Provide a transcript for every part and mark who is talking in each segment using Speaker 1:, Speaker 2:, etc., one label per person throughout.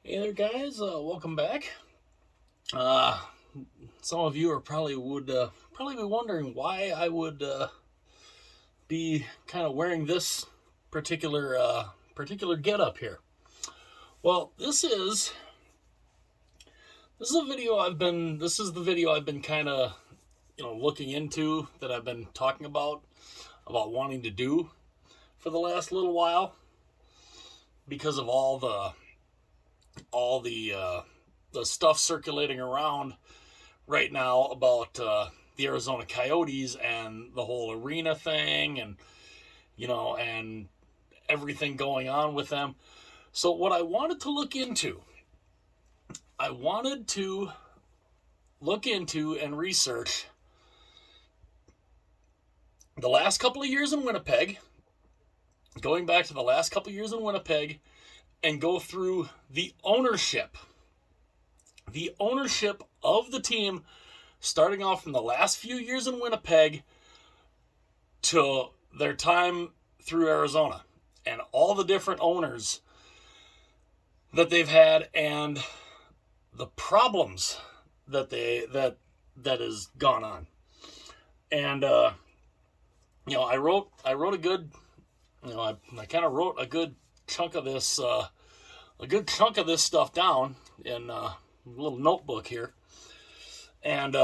Speaker 1: Hey there, guys. Welcome back. Uh, some of you are probably be wondering why I would be kind of wearing this particular getup here. Well, this is a video I've been this is the video I've been kind of looking into, that I've been talking about wanting to do for the last little while, because of all the stuff circulating around right now about the Arizona Coyotes and the whole arena thing, and everything going on with them. So what I wanted to look into and research the last couple of years in Winnipeg, going back to the last couple of years in Winnipeg, and go through the ownership of the team, starting off from the last few years in Winnipeg to their time through Arizona, and all the different owners that they've had, and the problems that has gone on. And I wrote a good, I kind of wrote a good chunk of this stuff down in a little notebook here, and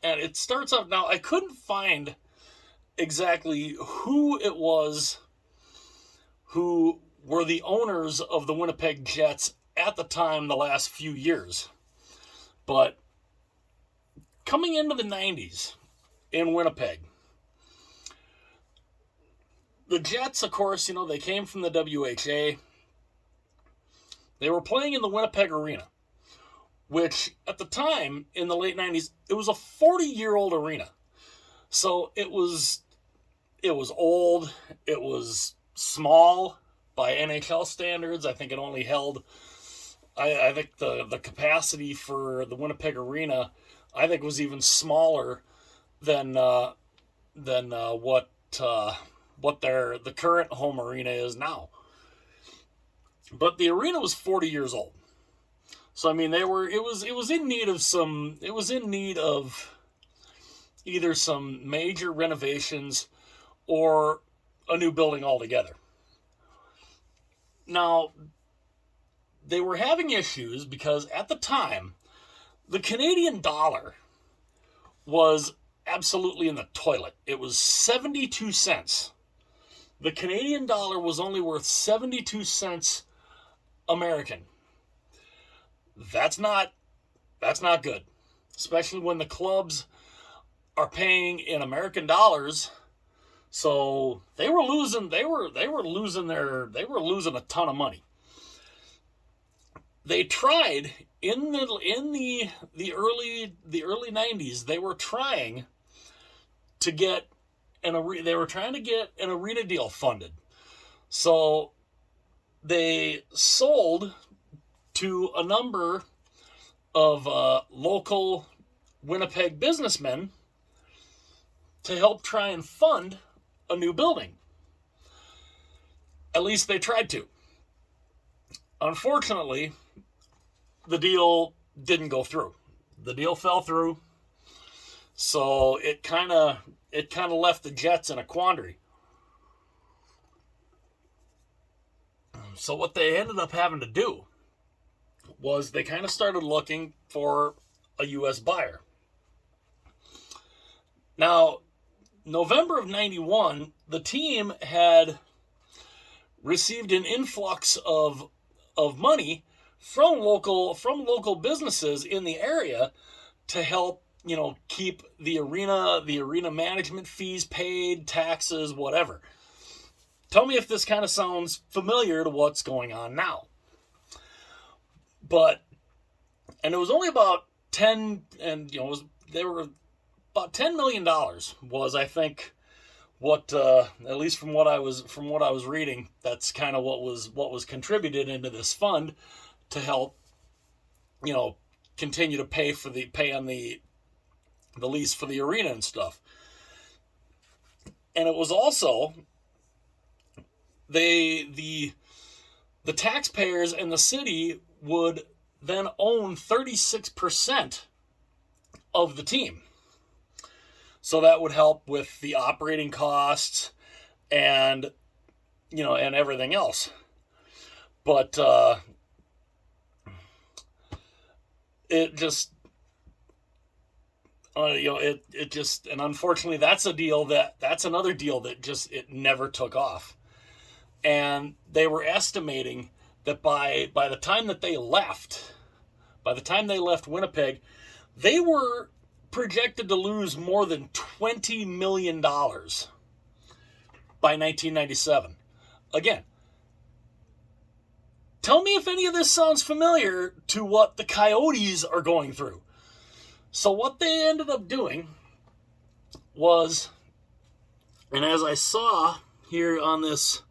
Speaker 1: it starts off. Now, I couldn't find exactly who it was who were the owners of the Winnipeg Jets at the time, the last few years. But coming into the 90s in Winnipeg, the Jets, of course, they came from the WHA. They were playing in the Winnipeg Arena, which at the time, in the late 90s, it was a 40-year-old arena. So it was old, it was small by NHL standards. I think it only held, I think the capacity for the Winnipeg Arena, I think, was even smaller than what the current home arena is now. But the arena was 40 years old. So I mean, it was in need of either some major renovations or a new building altogether. Now, they were having issues because at the time, the Canadian dollar was absolutely in the toilet. It was 72 cents. The Canadian dollar was only worth 72 cents American. That's not good, especially when the clubs are paying in American dollars. So they were losing a ton of money. They tried in the early 90s. They were trying to get an arena deal funded. So they sold to a number of local Winnipeg businessmen to help try and fund a new building. At least they tried to. Unfortunately, the deal didn't go through. The deal fell through. So it kind of left the Jets in a quandary. So what they ended up having to do was they kind of started looking for a U.S. buyer. Now, November of 91, the team had received an influx of money from local businesses in the area to help, keep the arena management fees paid, taxes, whatever. Tell me if this kind of sounds familiar to what's going on now. And it was only about 10, and they were about $10 million was, I think, what at least from what I was reading, that's kind of what was contributed into this fund to help continue to pay on the lease for the arena and stuff. And it was also the the taxpayers and the city would then own 36% of the team. So that would help with the operating costs and, and everything else. But it just, it just, and unfortunately that's another deal that just, it never took off. And they were estimating that by the time they left Winnipeg, they were projected to lose more than $20 million by 1997. Again, tell me if any of this sounds familiar to what the Coyotes are going through. So what they ended up doing was, and as I saw here on this,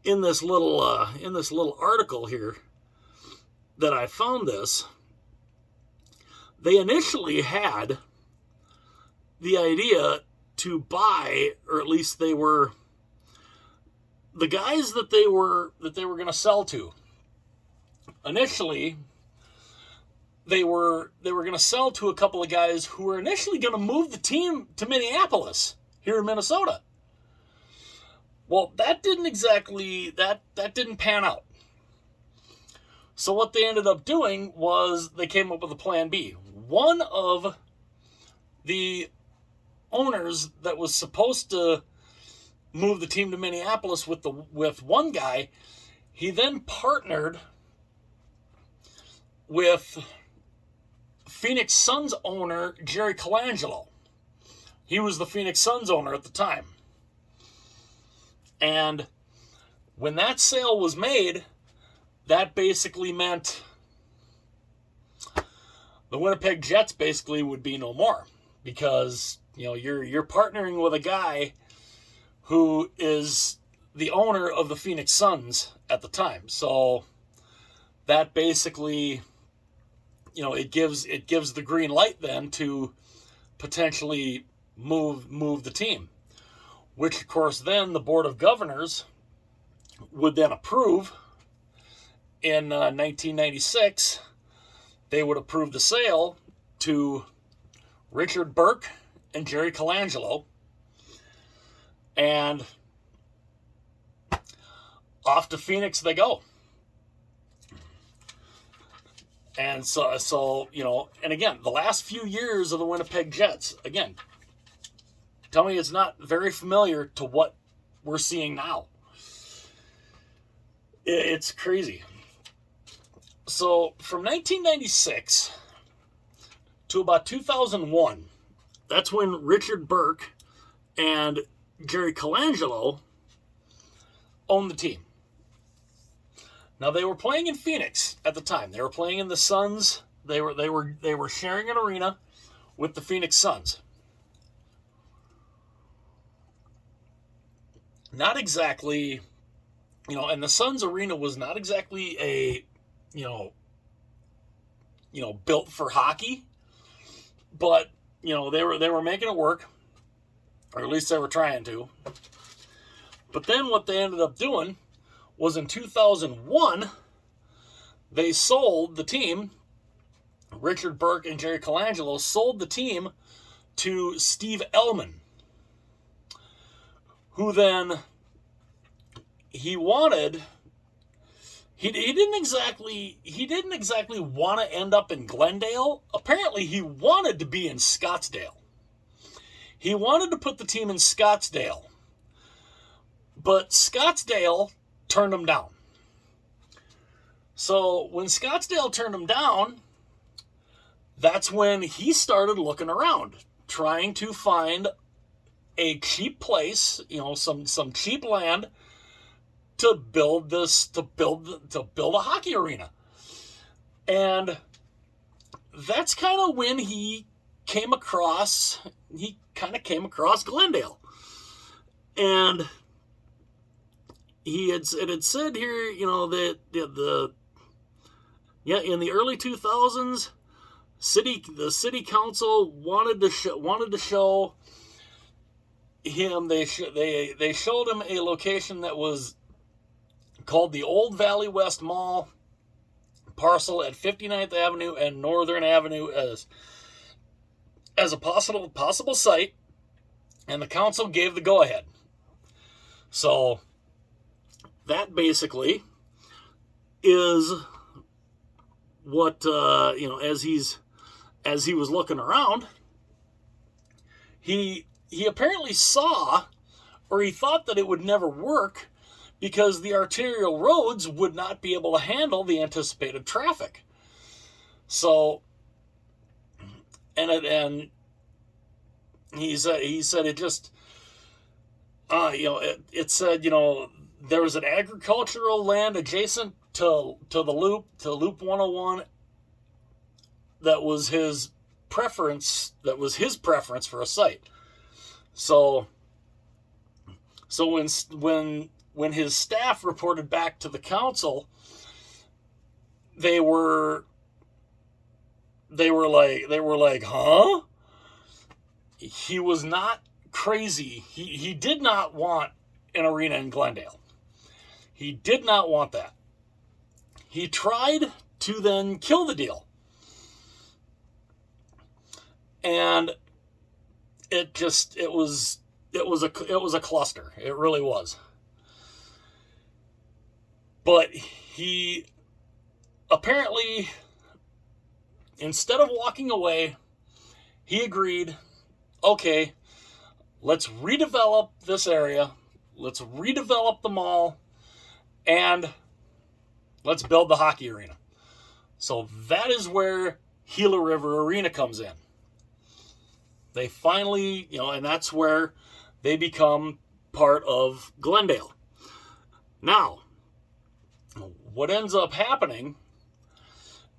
Speaker 1: in this little article here that I found this, they initially had the idea to buy, or at least they were, the guys that they were going to sell to. Initially, they were going to sell to a couple of guys who were initially going to move the team to Minneapolis here in Minnesota. Well, that didn't pan out. So what they ended up doing was they came up with a plan B. One of the owners that was supposed to move the team to Minneapolis with one guy, he then partnered with Phoenix Suns owner Jerry Colangelo. He was the Phoenix Suns owner at the time. And when that sale was made, that basically meant the Winnipeg Jets basically would be no more, because you're partnering with a guy who is the owner of the Phoenix Suns at the time. So that basically, it gives the green light then to potentially move the team, which of course then the Board of Governors would then approve. In 1996, they would approve the sale to Richard Burke and Jerry Colangelo, and off to Phoenix they go. And so and again, the last few years of the Winnipeg Jets, again, tell me it's not very familiar to what we're seeing now. It's crazy. So from 1996 to about 2001, that's when Richard Burke and Jerry Colangelo owned the team. Now they were playing in Phoenix at the time. They were playing in the Suns. They were sharing an arena with the Phoenix Suns. Not exactly, and the Suns arena was not exactly a built for hockey, but they were making it work, or at least they were trying to. But then what they ended up doing was in 2001, they sold the team. Richard Burke and Jerry Colangelo sold the team to Steve Ellman, who then he didn't exactly want to end up in Glendale. Apparently, he wanted to be in Scottsdale. He wanted to put the team in Scottsdale, but Scottsdale turned him down. So when Scottsdale turned him down, that's when he started looking around, trying to find a cheap place, some cheap land to build a hockey arena. And that's kind of when he came across Glendale. And it had said here, that in the early 2000s, the city council wanted to show him. They showed him a location that was called the Old Valley West Mall parcel at 59th Avenue and Northern Avenue as a possible site, and the council gave the go-ahead. So that basically is what as he was looking around, he apparently saw, or he thought that it would never work because the arterial roads would not be able to handle the anticipated traffic. So, and he said it just, it said, there was an agricultural land adjacent to Loop 101 that was his preference for a site. So when his staff reported back to the council, they were like, huh? He was not crazy. He did not want an arena in Glendale. He did not want that. He tried to then kill the deal. And it was a cluster. It really was. But he apparently, instead of walking away, he agreed, okay, let's redevelop this area, let's redevelop the mall, and let's build the hockey arena. So that is where Gila River Arena comes in. They finally, and that's where they become part of Glendale. Now, what ends up happening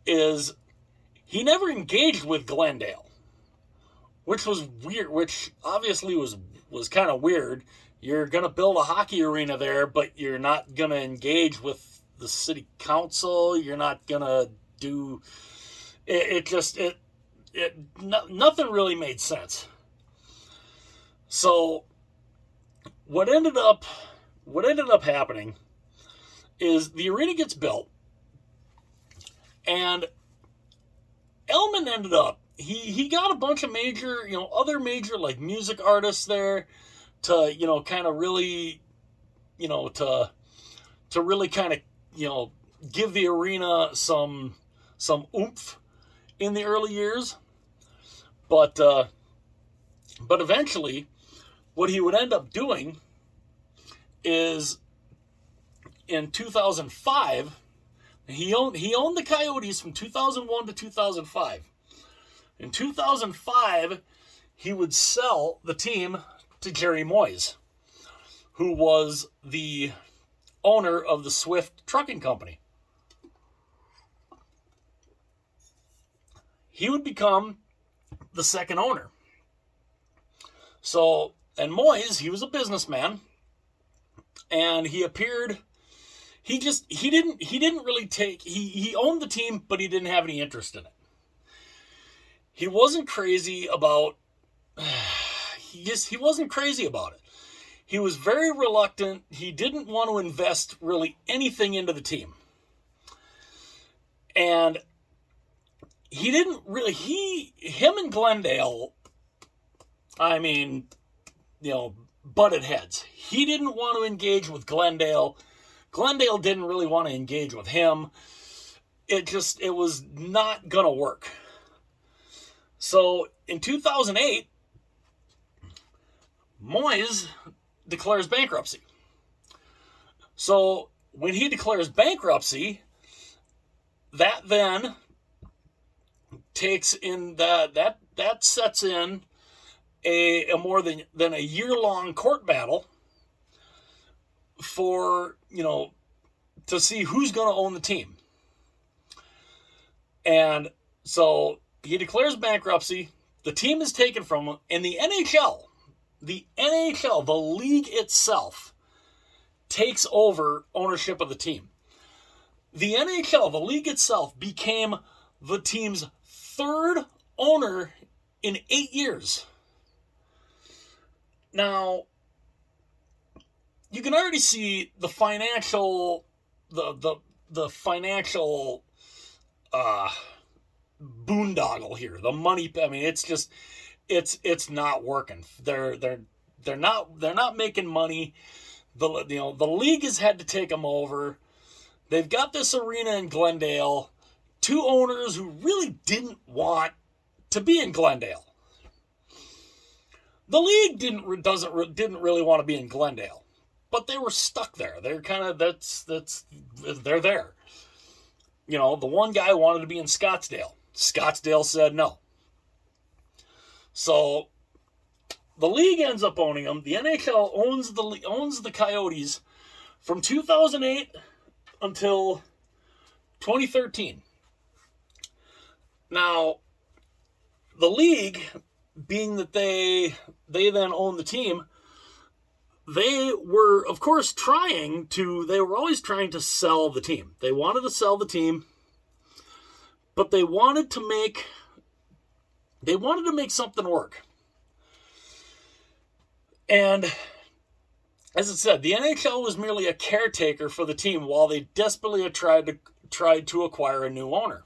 Speaker 1: is he never engaged with Glendale, which was weird, which obviously was kind of weird. You're going to build a hockey arena there, but you're not going to engage with the city council. You're not going to do nothing really made sense. So what ended up happening is the arena gets built, and Elman ended up, he got a bunch of major, other major like music artists there to, kind of really, to really kind of, give the arena some oomph in the early years. But eventually what he would end up doing is in 2005, he owned the Coyotes from 2001 to 2005. In 2005, he would sell the team to Jerry Moyes, who was the owner of the Swift Trucking Company. He would become the second owner. So, and Moyes, he was a businessman, and he appeared, he didn't really he owned the team, but he didn't have any interest in it. He wasn't crazy about, he wasn't crazy about it. He was very reluctant. He didn't want to invest really anything into the team. And he didn't really, him and Glendale, butted heads. He didn't want to engage with Glendale. Glendale didn't really want to engage with him. It was not going to work. So in 2008, Moyes declares bankruptcy. So when he declares bankruptcy, that then takes in that sets in a more than a year-long court battle for, to see who's going to own the team. And so he declares bankruptcy, the team is taken from him, and the NHL, the league itself, takes over ownership of the team. The NHL, the league itself, became the team's third owner in 8 years. Now, you can already see the financial the financial boondoggle here. The money. I mean, it's just it's not working. They're not making money. The league has had to take them over. They've got this arena in Glendale. Two owners who really didn't want to be in Glendale. The league didn't really want to be in Glendale, but they were stuck there. They're kind of they're there. The one guy wanted to be in Scottsdale. Scottsdale said no. So the league ends up owning them. The NHL owns the Coyotes from 2008 until 2013. Now, the league, being that they then own the team, they were, of course, they were always trying to sell the team. They wanted to sell the team, but they wanted to make something work. And as it said, the NHL was merely a caretaker for the team while they desperately tried to acquire a new owner.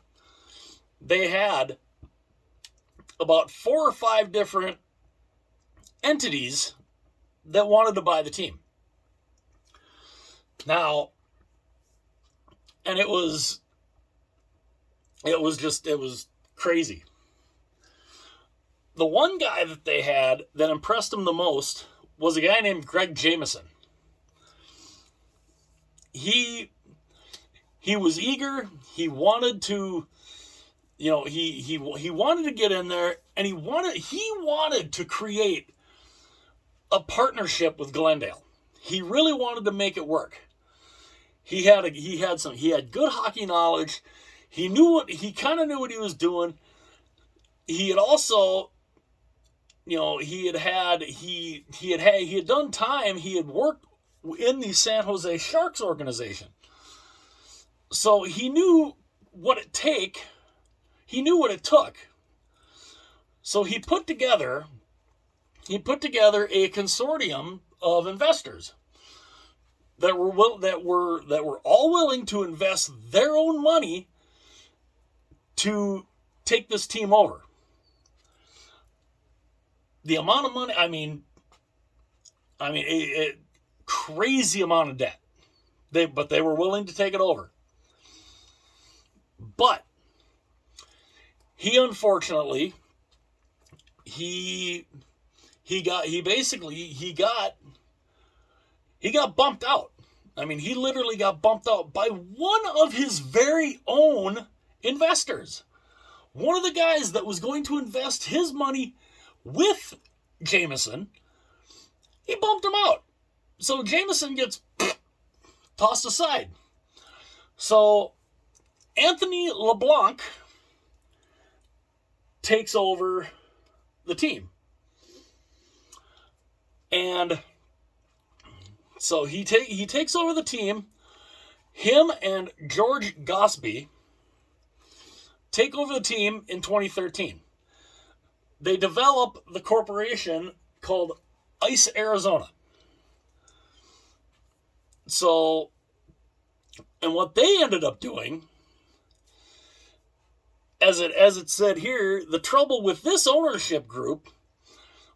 Speaker 1: They had about 4 or 5 different entities that wanted to buy the team. Now, and it was crazy. The one guy that they had that impressed them the most was a guy named Greg Jameson. He was eager. He wanted to, he wanted to get in there, and he wanted to create a partnership with Glendale. He really wanted to make it work. He had good hockey knowledge. He kind of knew what he was doing. He had also, he had done time. He had worked in the San Jose Sharks organization. So he knew what it took. So he put together a consortium of investors that were all willing to invest their own money to take this team over. The amount of money, I mean, a crazy amount of debt. But they were willing to take it over. But he unfortunately he got bumped out. I mean, he literally got bumped out by one of his very own investors. One of the guys that was going to invest his money with Jameson, he bumped him out. So Jameson gets tossed aside. So Anthony LeBlanc takes over the team. And so he takes over the team. Him and George Gosby take over the team in 2013. They develop the corporation called Ice Arizona. So, and what they ended up doing, as it said here, the trouble with this ownership group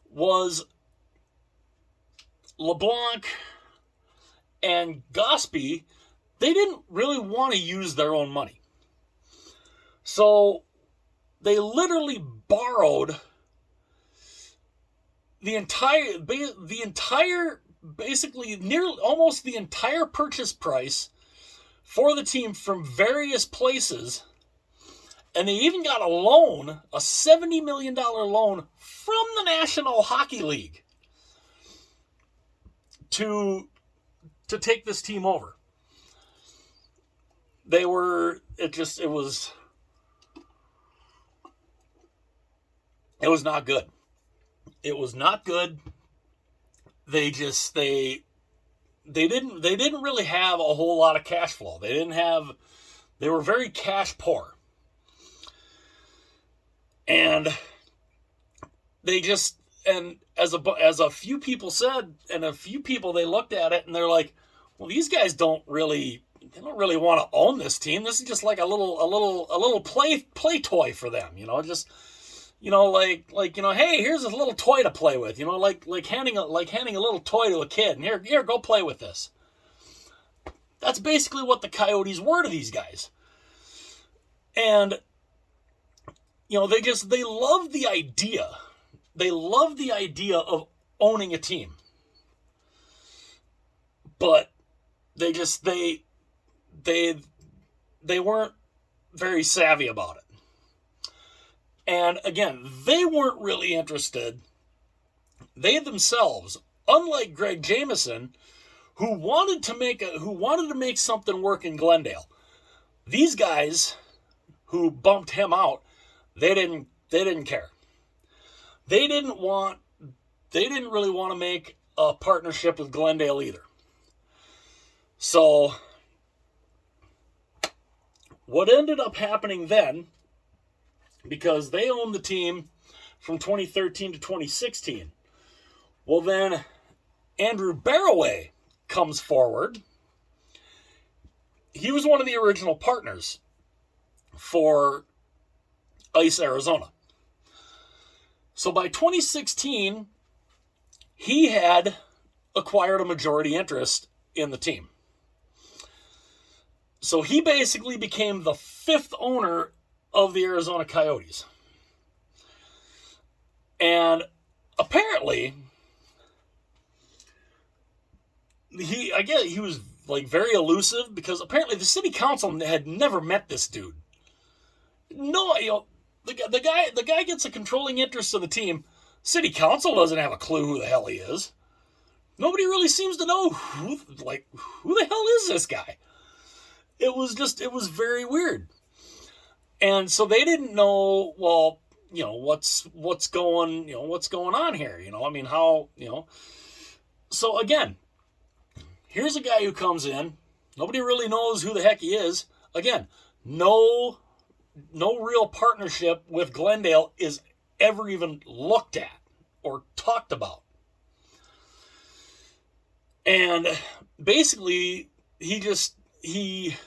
Speaker 1: was LeBlanc and Gosby, they didn't really want to use their own money. So they literally borrowed basically nearly almost the entire purchase price for the team from various places. And they even got a loan, a $70 million loan from the National Hockey League to take this team over. It was not good. It was not good. They didn't really have a whole lot of cash flow. They were very cash poor. And as a few people said, and a few people, they looked at it and they're like, well, these guys don't really, really want to own this team. This is just like a little play toy for them, just hey, here's a little toy to play with, like handing a little toy to a kid, and here, go play with this. That's basically what the Coyotes were to these guys. And they love the idea. They love the idea of owning a team. But they weren't very savvy about it. And again, they weren't really interested. They themselves, unlike Greg Jameson, who wanted to make something work in Glendale, these guys who bumped him out, they didn't care. They didn't really want to make a partnership with Glendale either. So what ended up happening then, because they owned the team from 2013 to 2016, well then Andrew Barroway comes forward. He was one of the original partners for Ice Arizona. So by 2016, he had acquired a majority interest in the team. So he basically became the fifth owner of the Arizona Coyotes. And apparently, he was like very elusive, because apparently the city council had never met this dude. No, the guy gets a controlling interest in the team. City council doesn't have a clue who the hell he is. Nobody really seems to know who the hell is this guy. It was very weird. And so they didn't know, well, what's going on here, how. So again, here's a guy who comes in, nobody really knows who the heck he is. Again, no real partnership with Glendale is ever even looked at or talked about. And basically, he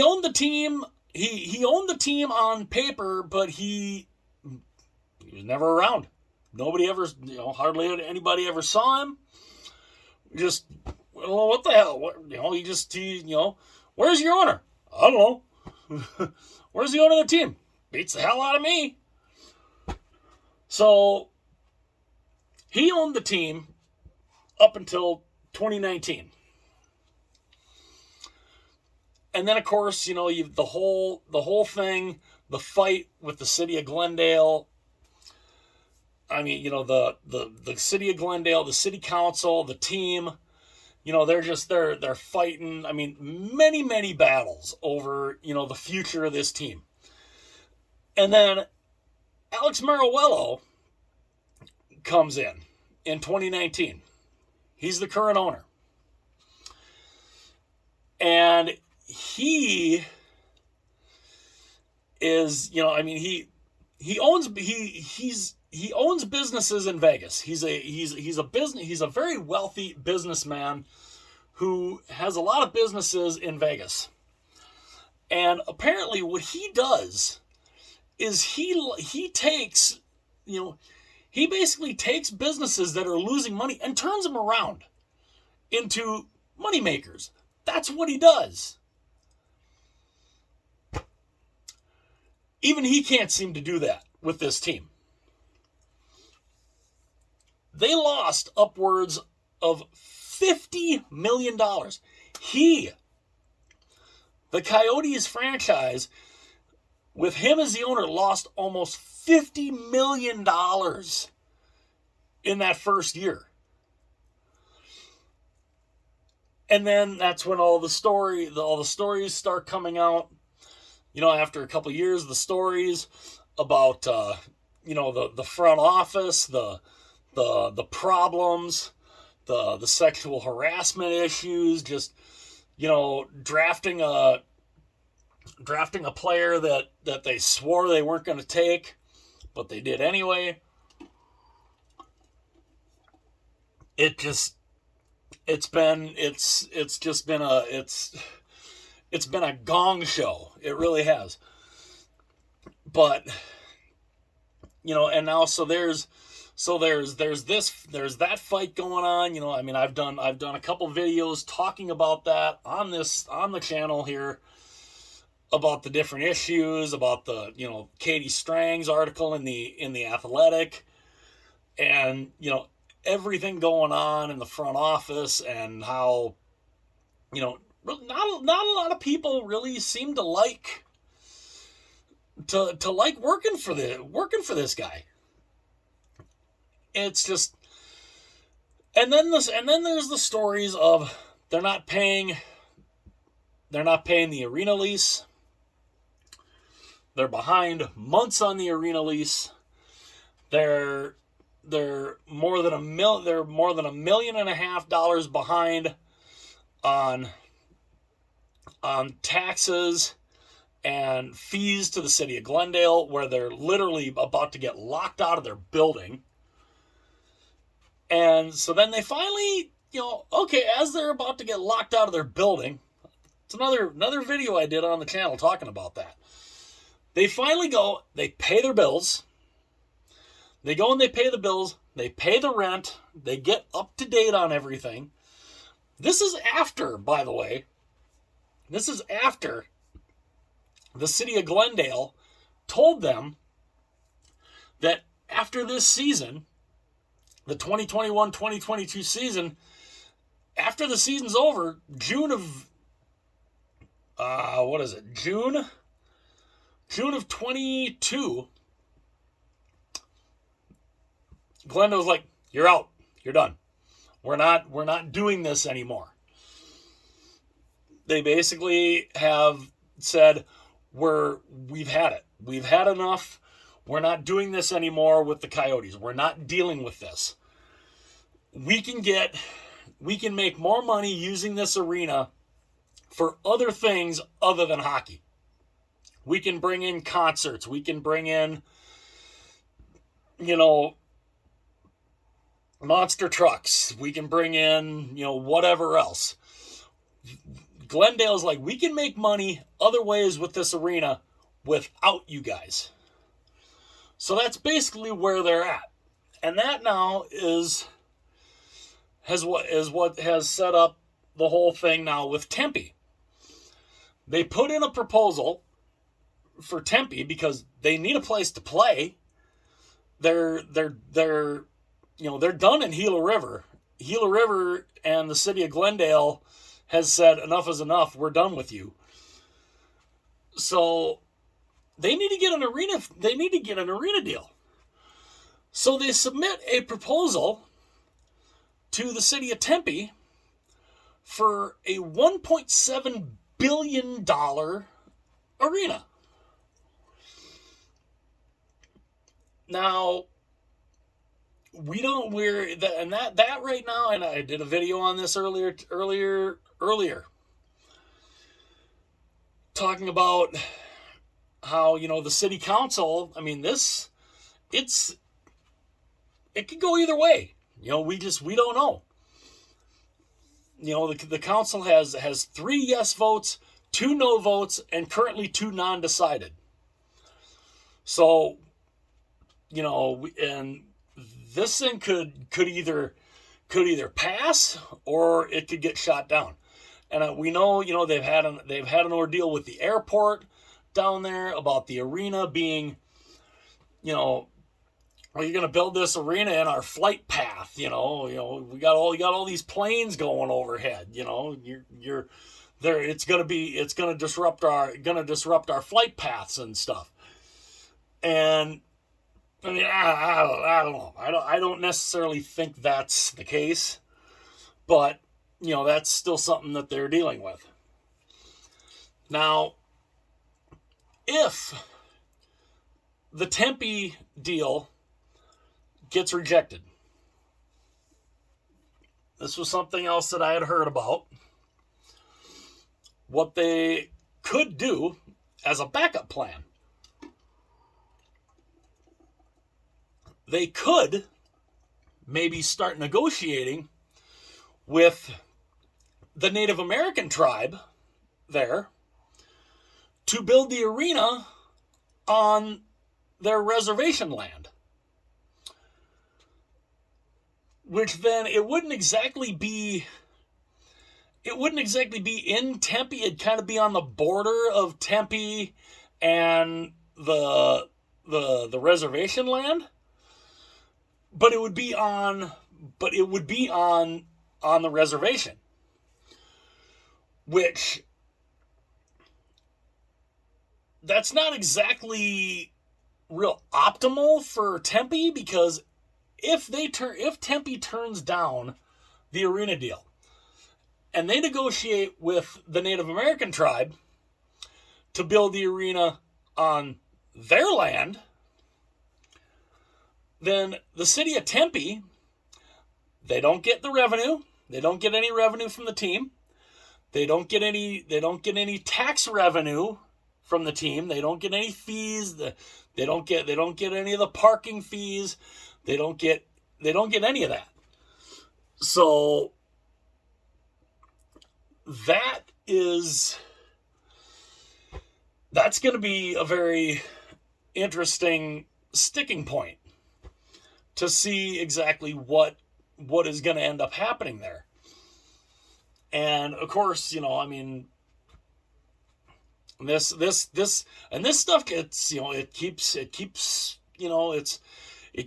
Speaker 1: owned the team. He owned the team on paper, but he was never around. Nobody ever, hardly anybody ever saw him. Just, I don't know what the hell. Where's your owner? I don't know. Where's the owner of the team? Beats the hell out of me. So he owned the team up until 2019. And then, of course, the whole thing, the fight with the city of Glendale. I mean, the city of Glendale, the city council, the team, they're fighting. I mean, many, many battles over, the future of this team. And then Alex Mariuello comes in 2019. He's the current owner. And he is, he owns businesses in Vegas. He's a very wealthy businessman who has a lot of businesses in Vegas. And apparently what he does is he takes, he basically takes businesses that are losing money and turns them around into money makers. That's what he does. Even he can't seem to do that with this team. They lost upwards of $50 million. The Coyotes franchise, with him as the owner, lost almost $50 million in that first year. And then that's when all the stories start coming out. After a couple of years, the stories about the front office, the problems, the sexual harassment issues, just drafting a player that they swore they weren't going to take, but they did anyway. It it's just been it's been a gong show. It really has. But and now there's that fight going on. I mean, I've done a couple videos talking about that on the channel here, about the different issues, about the Katie Strang's article in the Athletic, and everything going on in the front office, and how not a lot of people really seem to like working for this guy. It's just, and then there's the stories of they're not paying the arena lease. They're behind months on the arena lease. They're more than $1.5 million behind on taxes and fees to the city of Glendale, where they're literally about to get locked out of their building. And so then they finally, as they're about to get locked out of their building, it's another video I did on the channel talking about that. They finally go, they pay their bills. They go and they pay the bills. They pay the rent. They get up to date on everything. This is after, by the way, the city of Glendale told them that after this season, the 2021-2022 season, after the season's over, June of 22, Glendale's like, you're out. You're done. We're not doing this anymore. They basically have said, we've had it. We've had enough. We're not doing this anymore with the Coyotes. We're not dealing with this. We can make more money using this arena for other things other than hockey. We can bring in concerts. We can bring in, monster trucks. We can bring in, whatever else. Glendale's like, we can make money other ways with this arena without you guys. So that's basically where they're at. And that now is what has set up the whole thing now with Tempe. They put in a proposal for Tempe because they need a place to play. They're done in Gila River. Gila River and the city of Glendale has said enough is enough. We're done with you. So they need to get an arena. They need to get an arena deal. So they submit a proposal to the city of Tempe for a $1.7 billion arena. Now, that right now, and I did a video on this earlier, talking about how, the city council, I mean, it could go either way. We don't know. The council has 3 yes votes, 2 no votes, and currently 2 non-decided. So, and this thing could either pass or it could get shot down. And we know, they've had an ordeal with the airport down there about the arena being, well, you're going to build this arena in our flight path, we got all these planes going overhead, you're there. It's going to disrupt our flight paths and stuff. And I mean, I don't know. I don't necessarily think that's the case, but that's still something that they're dealing with. Now, if the Tempe deal gets rejected, this was something else that I had heard about. What they could do as a backup plan, they could maybe start negotiating with the Native American tribe there to build the arena on their reservation land. Which then it wouldn't exactly be in Tempe. It'd kind of be on the border of Tempe and the reservation land. But it would be on the reservation. Which that's not exactly real optimal for Tempe, because if Tempe turns down the arena deal and they negotiate with the Native American tribe to build the arena on their land, then the city of Tempe, they don't get the revenue. They don't get any revenue from the team. They don't get any tax revenue from the team. They don't get any fees. They don't get any of the parking fees. They don't get any of that. So that's going to be a very interesting sticking point to see exactly what is going to end up happening there. And of course, this stuff gets, it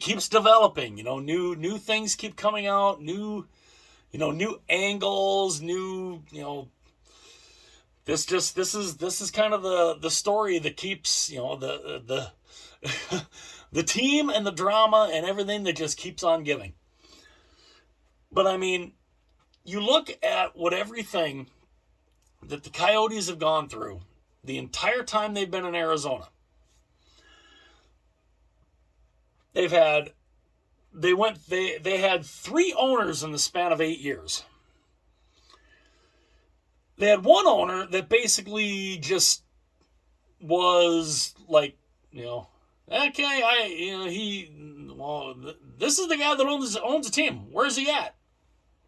Speaker 1: keeps developing, new things keep coming out, new angles, this is kind of the story that keeps, the the team and the drama and everything that just keeps on giving. But you look at everything that the Coyotes have gone through the entire time they've been in Arizona. They had 3 owners in the span of 8 years. They had one owner that basically just was like, okay, this is the guy that owns the team. Where's he at?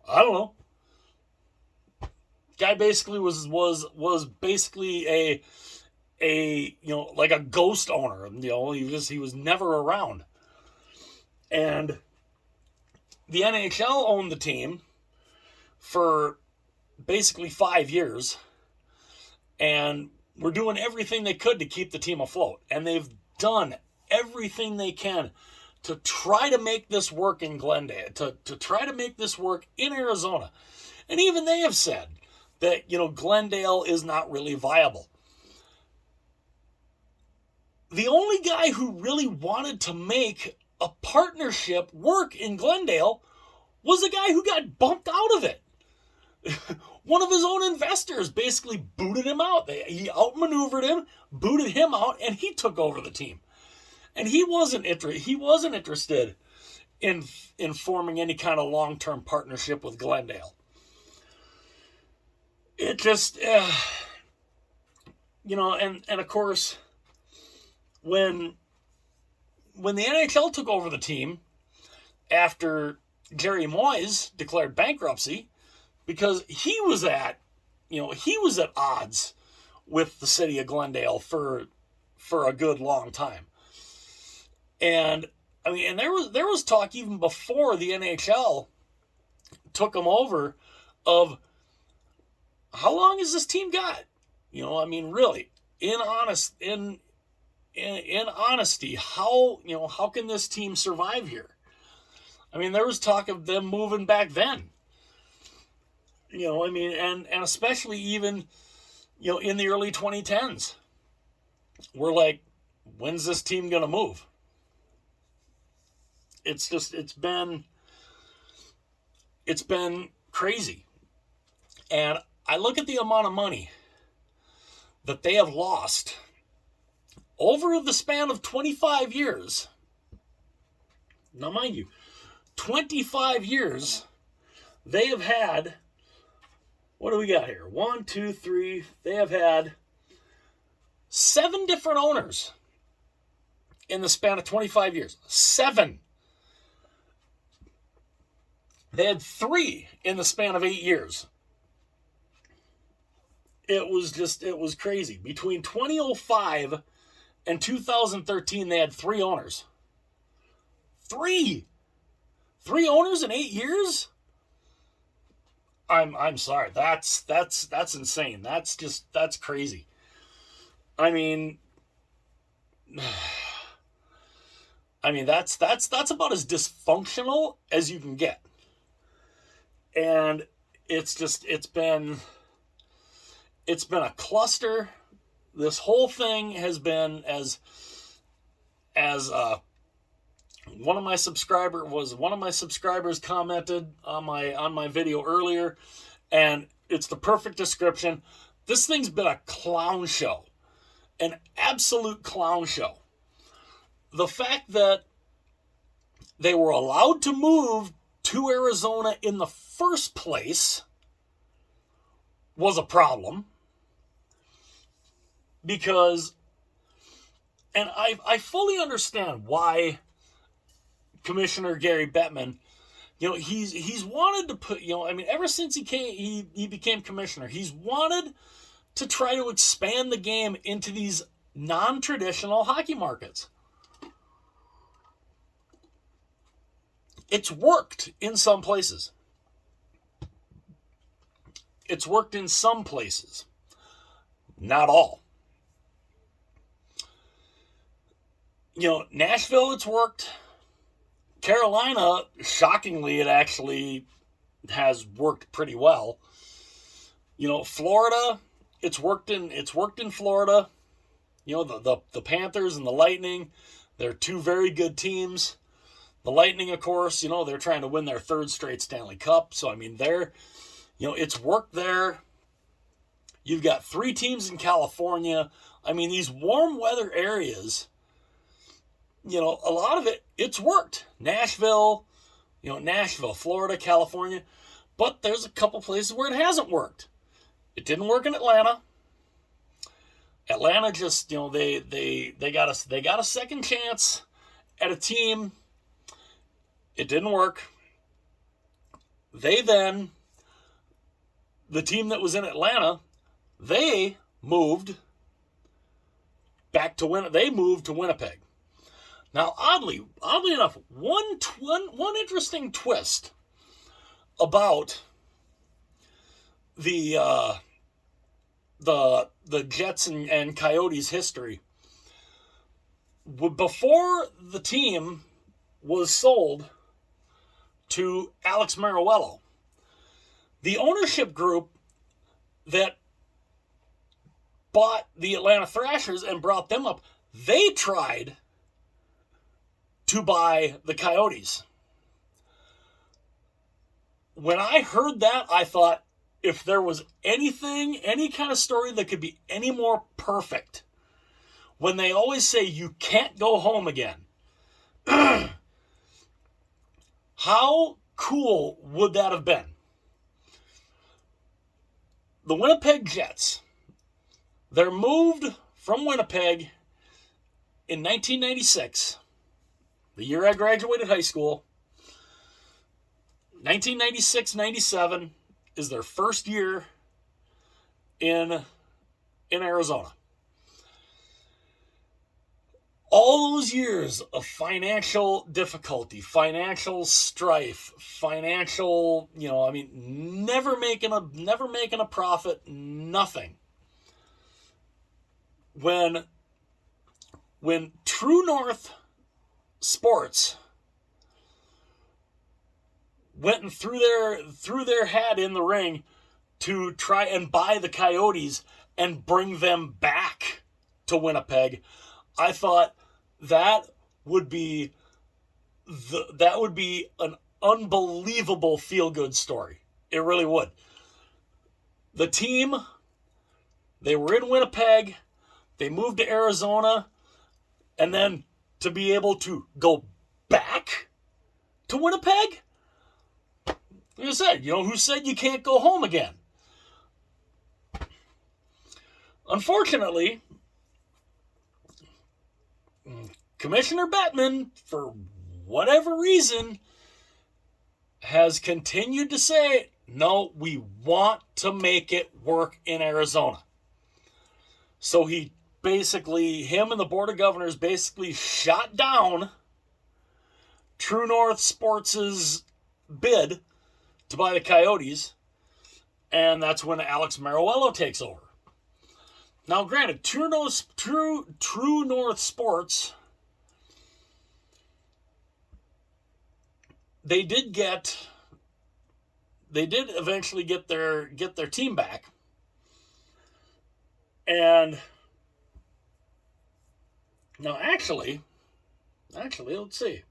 Speaker 1: I don't know. Guy basically was basically a like a ghost owner. He was never around. And the NHL owned the team for basically 5 years, and were doing everything they could to keep the team afloat. And they've done everything they can to try to make this work in Glendale, to try to make this work in Arizona. And even they have said that, Glendale is not really viable. The only guy who really wanted to make a partnership work in Glendale was a guy who got bumped out of it. One of his own investors basically booted him out. He outmaneuvered him, booted him out, and he took over the team. And he wasn't interested in forming any kind of long-term partnership with Glendale. It just, and of course, when the NHL took over the team after Jerry Moyes declared bankruptcy, because he was at odds with the city of Glendale for a good long time. And there was talk even before the NHL took him over of how long has this team got? Really, in honesty, how can this team survive here? There was talk of them moving back then. And especially even, in the early 2010s. We're like, when's this team going to move? It's been crazy. And I look at the amount of money that they have lost over the span of 25 years. Now, mind you, 25 years, they have had, what do we got here? 1, 2, 3, they have had 7 different owners in the span of 25 years. 7. They had 3 in the span of 8 years. It was crazy. Between 2005 and 2013, they had 3 owners. 3 owners in 8 years? I'm sorry. That's insane. That's crazy. I mean that's about as dysfunctional as you can get. And it's been a cluster. This whole thing has been as one of my subscribers commented on my video earlier, and it's the perfect description. This thing's been a clown show, an absolute clown show. The fact that they were allowed to move to Arizona in the first place was a problem, because, and I fully understand why Commissioner Gary Bettman, he's wanted to put, ever since he became commissioner, he's wanted to try to expand the game into these non-traditional hockey markets. It's worked in some places. Not all. Nashville, it's worked. Carolina, shockingly, it actually has worked pretty well. Florida, it's worked in Florida. The Panthers and the Lightning, they're 2 very good teams. The Lightning, of course, they're trying to win their 3rd straight Stanley Cup. So, it's worked there. You've got 3 teams in California. These warm weather areas, a lot of it's worked. Nashville, Florida, California. But there's a couple places where it hasn't worked. It didn't work in Atlanta. Atlanta just, they got a second chance at a team. It didn't work. The team that was in Atlanta, they moved to Winnipeg. Now, oddly enough, one interesting twist about the Jets and Coyotes history, before the team was sold to Alex Mariuello, the ownership group that bought the Atlanta Thrashers and brought them up, they tried to buy the Coyotes. When I heard that, I thought, if there was any kind of story that could be any more perfect, when they always say you can't go home again, how cool would that have been? The Winnipeg Jets, they're moved from Winnipeg in 1996, the year I graduated high school. 1996-97 is their first year in Arizona. All those years of financial difficulty, financial strife, never making a profit, nothing. When True North Sports went and threw their hat in the ring to try and buy the Coyotes and bring them back to Winnipeg, I thought that would be an unbelievable feel-good story. It really would. The team, they were in Winnipeg, they moved to Arizona, and then to be able to go back to Winnipeg? Like I said, who said you can't go home again? Unfortunately, Commissioner Bettman, for whatever reason, has continued to say, no, we want to make it work in Arizona. So him and the Board of Governors basically shot down True North Sports' bid to buy the Coyotes, and that's when Alex Meruelo takes over. Now, granted, True North Sports, they did eventually get their team back, and now actually, let's see.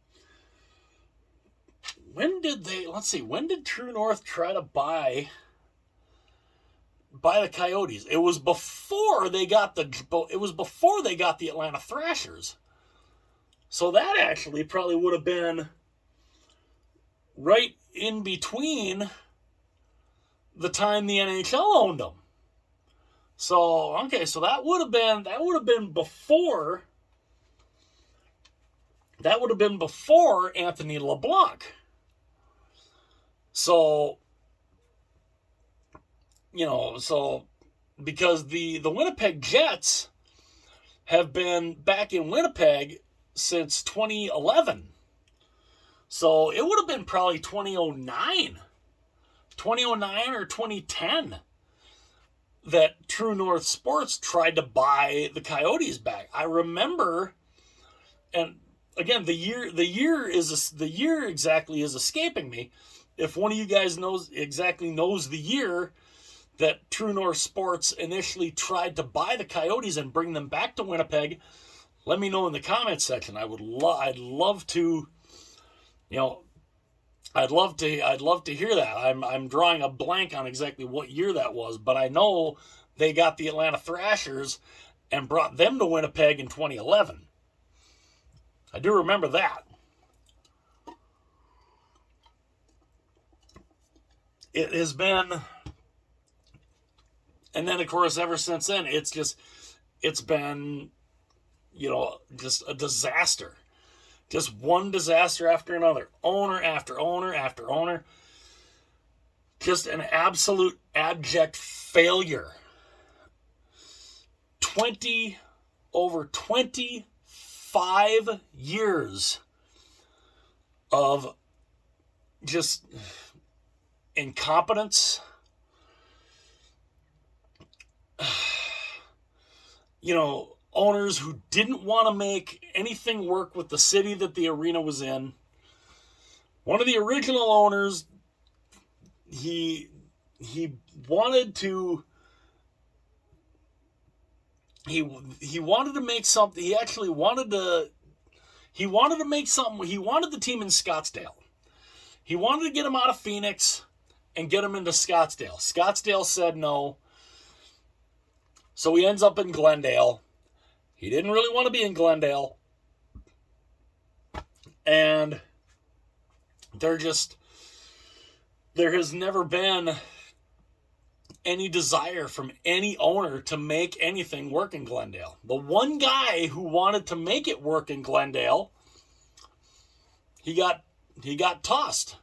Speaker 1: When did True North try to buy the Coyotes? It was before they got the Atlanta Thrashers. So that actually probably would have been right in between the time the NHL owned them. So that would have been before Anthony LeBlanc. So, because the Winnipeg Jets have been back in Winnipeg since 2011. So it would have been probably 2009 or 2010 that True North Sports tried to buy the Coyotes back. I remember, and again, the year exactly is escaping me. If one of you guys knows the year that True North Sports initially tried to buy the Coyotes and bring them back to Winnipeg, let me know in the comments section. I'd love to hear that. I'm drawing a blank on exactly what year that was, but I know they got the Atlanta Thrashers and brought them to Winnipeg in 2011. I do remember that. It has been, and then of course ever since then it's been just a disaster. Just one disaster after another. Owner after owner after owner. Just an absolute abject failure. Over 25 years of just incompetence. Owners who didn't want to make anything work with the city that the arena was in. One of the original owners, he wanted to make something. He wanted the team in Scottsdale. He wanted to get him out of Phoenix and get him into Scottsdale. Scottsdale said no. So he ends up in Glendale. He didn't really want to be in Glendale. And there has never been any desire from any owner to make anything work in Glendale. The one guy who wanted to make it work in Glendale, he got tossed.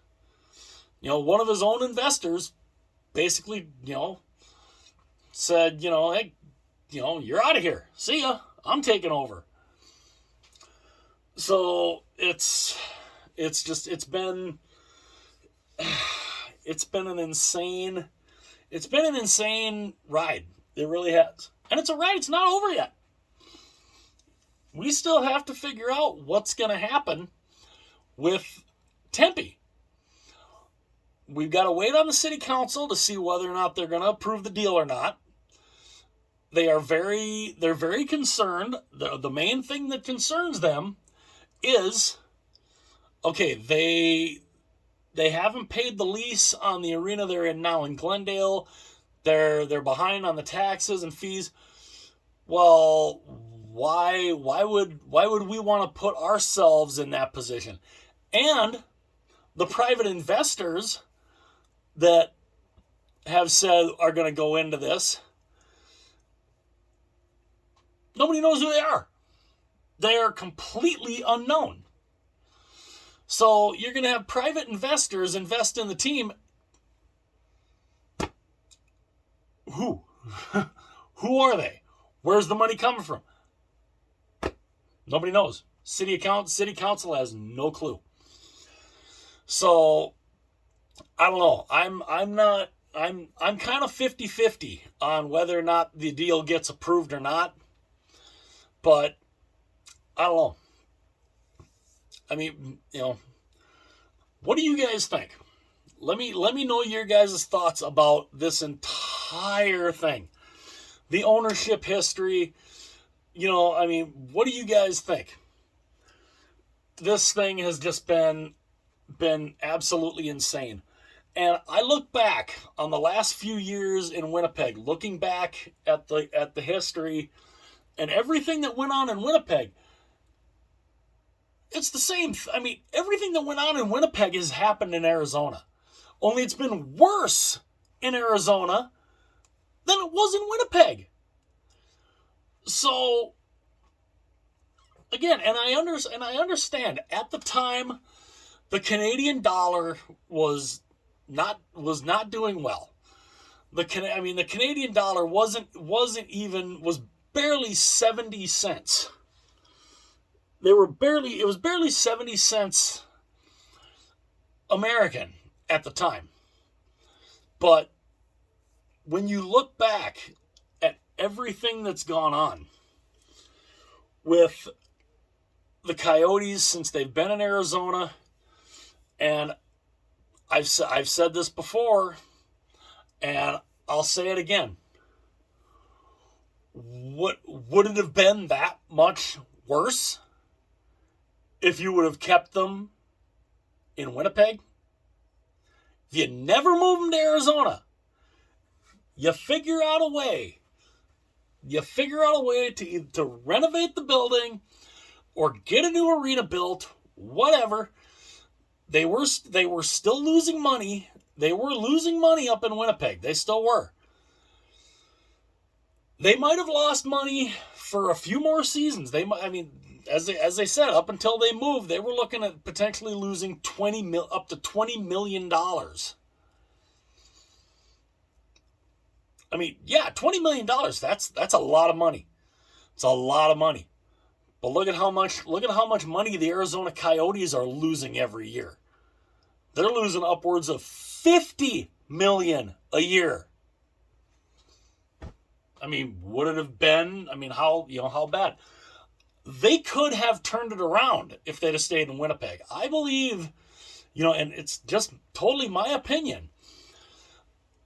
Speaker 1: One of his own investors basically, said, hey, you're out of here. See ya. I'm taking over. So it's been an insane ride. It really has. And it's a ride. It's not over yet. We still have to figure out what's going to happen with Tempe. We've got to wait on the city council to see whether or not they're going to approve the deal or not. They're very concerned. The main thing that concerns them is, okay, they haven't paid the lease on the arena they're in now in Glendale. They're behind on the taxes and fees. Well, why would we want to put ourselves in that position? And the private investors that have said are going to go into this, nobody knows who they are. They are completely unknown. So you're going to have private investors invest in the team. Who? Who are they? Where's the money coming from? Nobody knows. City council has no clue. So I don't know. I'm kind of 50-50 on whether or not the deal gets approved or not. But I don't know. I mean, what do you guys think? Let me know your guys' thoughts about this entire thing. The ownership history. What do you guys think? This thing has just been absolutely insane. And I look back on the last few years in Winnipeg, looking back at the history and everything that went on in Winnipeg. It's the same. Everything that went on in Winnipeg has happened in Arizona. Only it's been worse in Arizona than it was in Winnipeg. So, again, and I understand at the time the Canadian dollar was not doing well. The Canadian dollar was barely 70 cents. It was barely 70 cents American at the time. But when you look back at everything that's gone on with the Coyotes since they've been in Arizona, and I've said this before, and I'll say it again. Would it have been that much worse if you would have kept them in Winnipeg? If you never move them to Arizona, you figure out a way. You figure out a way to either renovate the building or get a new arena built, whatever. They were still losing money. They were losing money up in Winnipeg. They still were. They might have lost money for a few more seasons. As they said, up until they moved, they were looking at potentially losing up to $20 million. $20 million. That's a lot of money. It's a lot of money. But look at how much money the Arizona Coyotes are losing every year. They're losing upwards of $50 million a year. Would it have been? How bad? They could have turned it around if they'd have stayed in Winnipeg. I believe, and it's just totally my opinion.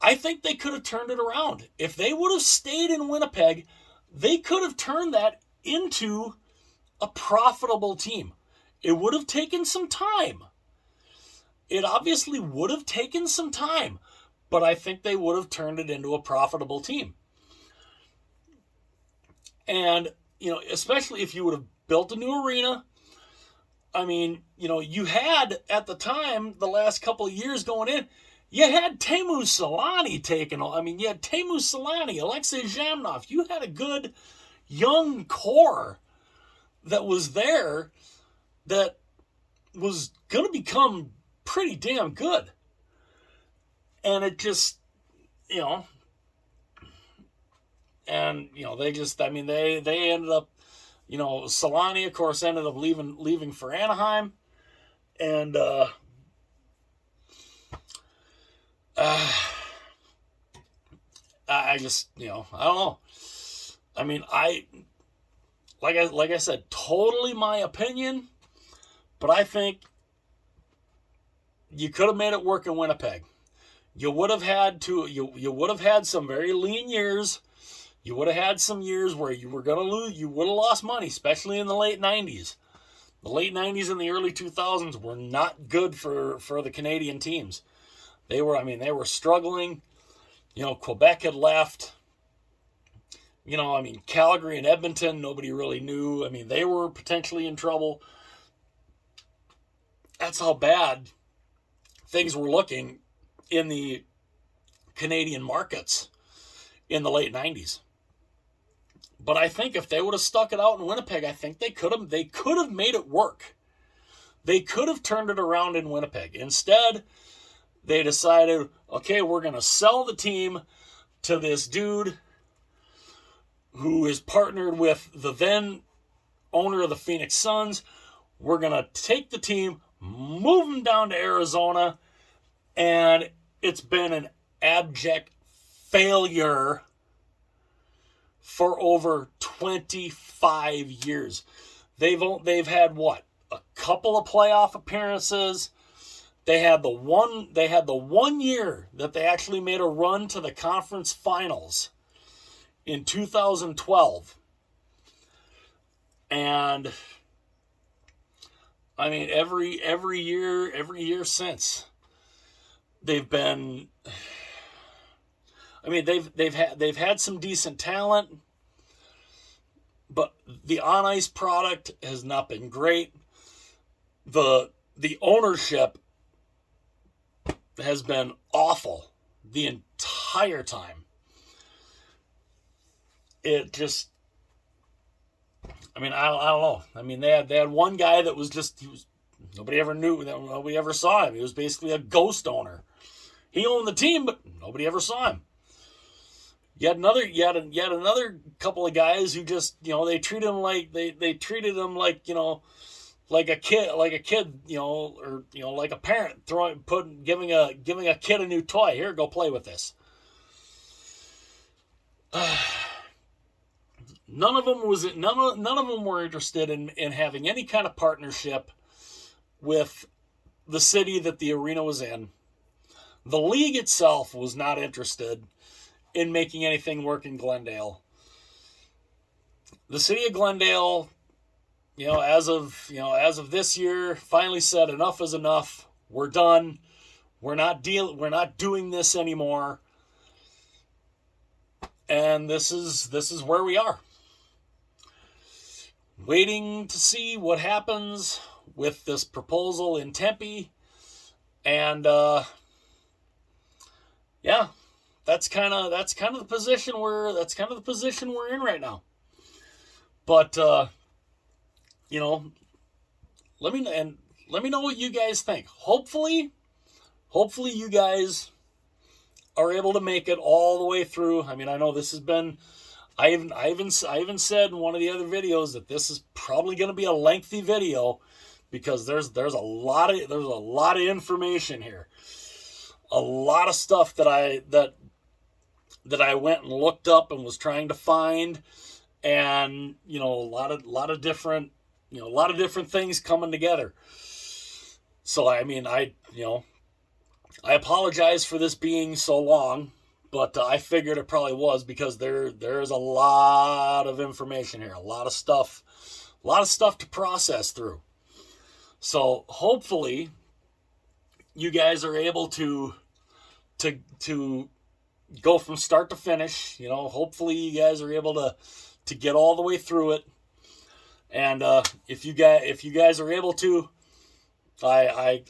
Speaker 1: I think they could have turned it around. If they would have stayed in Winnipeg, they could have turned that into a profitable team. It would have taken some time. It obviously would have taken some time, but I think they would have turned it into a profitable team. And, especially if you would have built a new arena. You had at the time, the last couple of years going in, you had Teemu Selanne you had Teemu Selanne, Alexei Zhamnov. You had a good young core that was there that was going to become pretty damn good. And it just, they ended up, Selanne, of course, ended up leaving for Anaheim. And, I just, I don't know. Like I said, totally my opinion, but I think you could have made it work in Winnipeg. You would have had some very lean years. You would have had some years where you were going to lose. You would have lost money, especially in the late 90s. The late 90s and the early 2000s were not good for the Canadian teams. They were struggling. Quebec had left. Calgary and Edmonton, nobody really knew. They were potentially in trouble. That's how bad things were looking in the Canadian markets in the late 90s. But I think if they would have stuck it out in Winnipeg, I think they could have made it work. They could have turned it around in Winnipeg. Instead, they decided, okay, we're going to sell the team to this dude who is partnered with the then owner of the Phoenix Suns. We're going to take the team, move them down to Arizona, and it's been an abject failure for over 25 years. They've had what? A couple of playoff appearances. They had the one year that they actually made a run to the conference finals in 2012. And I mean every year since, they've been, I mean they've had some decent talent, but the on ice product has not been great. The ownership has been awful the entire time. It just, I mean, I don't know. I mean, they had one guy that was just, nobody ever knew, nobody ever saw him. He was basically a ghost owner. He owned the team, but nobody ever saw him. Yet another couple of guys who just, they treated him like they treated him like, like a kid, or like a parent giving a kid a new toy. Here, go play with this. None of them were interested in having any kind of partnership with the city that the arena was in. The league itself was not interested in making anything work in Glendale. The city of Glendale, as of this year, finally said enough is enough. We're done. We're not doing this anymore. And this is where we are. Waiting to see what happens with this proposal in Tempe. And yeah, that's kind of the position we're in right now. But let me know what you guys think. Hopefully you guys are able to make it all the way through. I mean, I know this has been, I even said in one of the other videos that this is probably going to be a lengthy video because there's a lot of information here, a lot of stuff that I went and looked up and was trying to find, and a lot of different things coming together. So I mean, I apologize for this being so long, but I figured it probably was because there's a lot of information here, a lot of stuff to process through. So hopefully you guys are able to go from start to finish. Hopefully you guys are able to get all the way through it. And if you guys are able to, I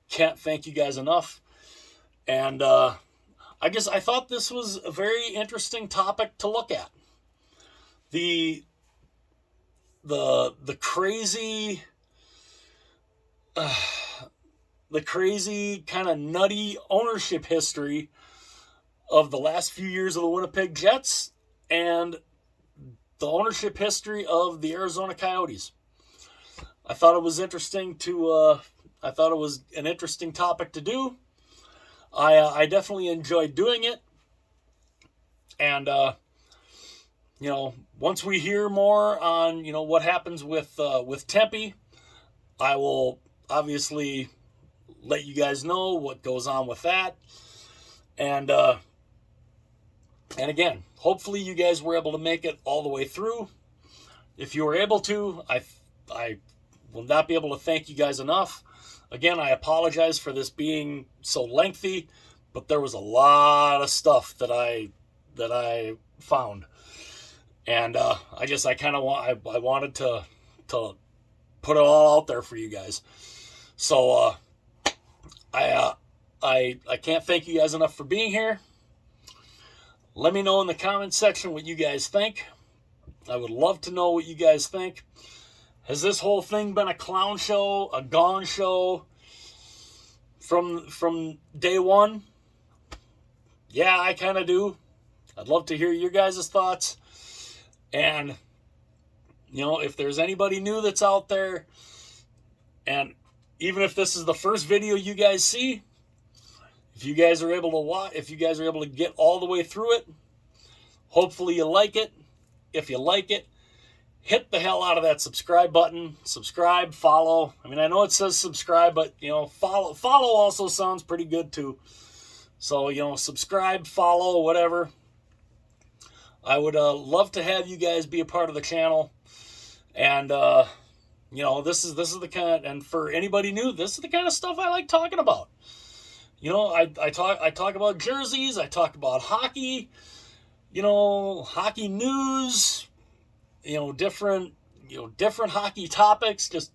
Speaker 1: can't thank you guys enough. And I thought this was a very interesting topic to look at. The crazy kind of nutty ownership history of the last few years of the Winnipeg Jets and the ownership history of the Arizona Coyotes. I thought it was interesting I thought it was an interesting topic to do. I definitely enjoyed doing it. And, once we hear more on, what happens with Tempe, I will obviously let you guys know what goes on with that. And again, hopefully you guys were able to make it all the way through. If you were able to, I will not be able to thank you guys enough. Again, I apologize for this being so lengthy, but there was a lot of stuff that I found, and I wanted to put it all out there for you guys. So I can't thank you guys enough for being here. Let me know in the comment section what you guys think. I would love to know what you guys think. Has this whole thing been a clown show, a gone show from day one? Yeah, I kind of do. I'd love to hear your guys' thoughts. And, you know, if there's anybody new that's out there, and even if this is the first video you guys see, if you guys are able to watch, if you guys are able to get all the way through it, hopefully you like it. If you like it, hit the hell out of that subscribe button. Subscribe, follow. I mean, I know it says subscribe, but, you know, follow also sounds pretty good too. So, you know, subscribe, follow, whatever. I would love to have you guys be a part of the channel. And, you know, this is the kind, and for anybody new, this is the kind of stuff I like talking about. You know, I talk about jerseys, I talk about hockey, you know, hockey news, you know, different hockey topics, just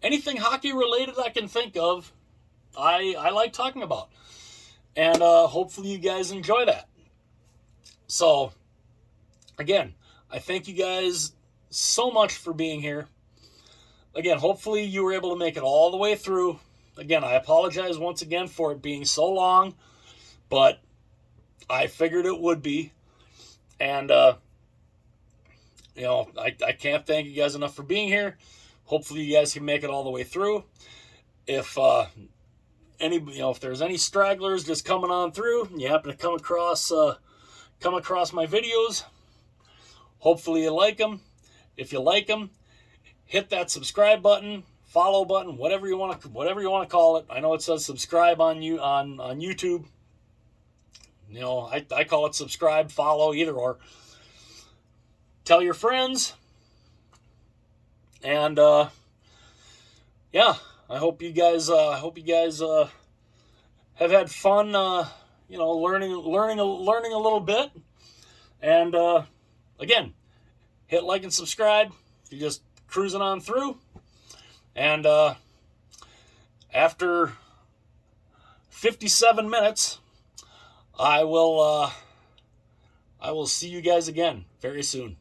Speaker 1: anything hockey related I can think of, I like talking about. And hopefully you guys enjoy that. So, again, I thank you guys so much for being here. Again, hopefully you were able to make it all the way through. Again, I apologize once again for it being so long, but I figured it would be. And, you know, I can't thank you guys enough for being here. Hopefully you guys can make it all the way through. If if there's any stragglers just coming on through, and you happen to come across my videos, hopefully you like them. If you like them, hit that subscribe button, follow button, whatever you want to call it. I know it says subscribe on YouTube. You know, I call it subscribe, follow, either or. Tell your friends. And yeah, I hope you guys have had fun you know, learning a little bit. And again, hit like and subscribe if you're just cruising on through. And after 57 minutes, I will see you guys again very soon.